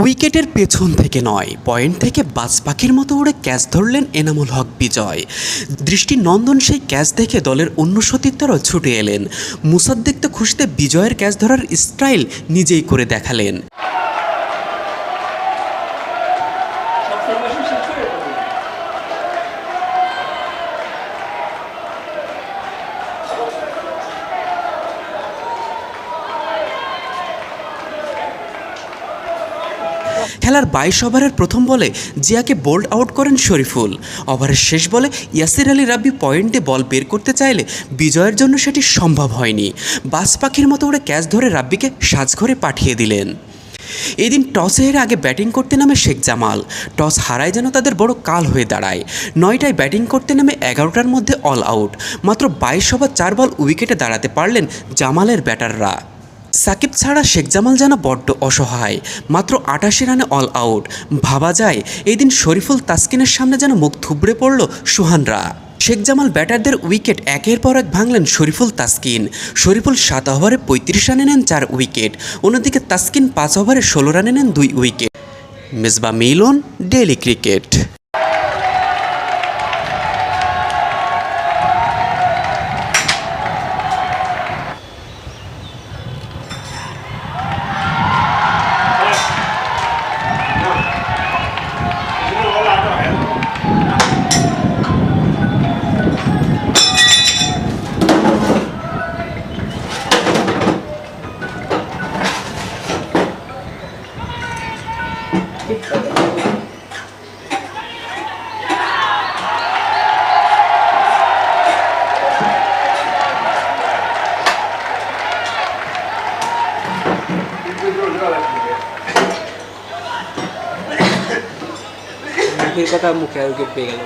উইকেটের পেছন থেকে নয়, পয়েন্ট থেকে বাজ পাখির মতো উড়ে ক্যাচ ধরলেন এনামুল হক বিজয়। দৃষ্টিনন্দন সেই ক্যাচ দেখে দলের অন্য সতীর্থরাও ছুটে এলেন। মুসাদ্দেক তো খুশিতে বিজয়ের ক্যাচ ধরার স্টাইল নিজেই করে দেখালেন। খেলার 22 ওভারের প্রথম বলে জিয়াকে বোল্ড আউট করেন শরীফুল। ওভারের শেষ বলে ইয়াসির আলী রাব্বি পয়েন্টে বল বের করতে চাইলে বিজয়ের জন্য সেটি সম্ভব হয়নি। বাজ পাখির মতো উড়ে ক্যাচ ধরে রাব্বিকে সাজঘরে পাঠিয়ে দিলেন। এদিন টসে হেরে আগে ব্যাটিং করতে নামে শেখ জামাল। টস হারায় যেন তাদের বড় কাল হয়ে দাঁড়ায়। 9টায় ব্যাটিং করতে নেমে 11টার মধ্যে অল আউট। মাত্র 22 ওভার 4 বল উইকেটে দাঁড়াতে পারলেন জামালের ব্যাটাররা। সাকিব ছাড়া শেখ জামাল যেন বড্ড অসহায়। মাত্র 88 রানে অল আউট। ভাবা যায় এই দিন শরীফুল তাসকিনের সামনে যেন মুখ থুবড়ে পড়ল সুহানরা। শেখ জামাল ব্যাটারদের উইকেট একের পর এক ভাঙলেন শরীফুল তাসকিন। শরীফুল 7 ওভারে 35 রানে নেন 4 উইকেট। অন্যদিকে তাসকিন 5 ওভারে 16 রানে নেন 2 উইকেট। মেজবা মিলন, ডেইলি ক্রিকেট। মুখের কথা মুখে উইকেট পেয়ে গেল।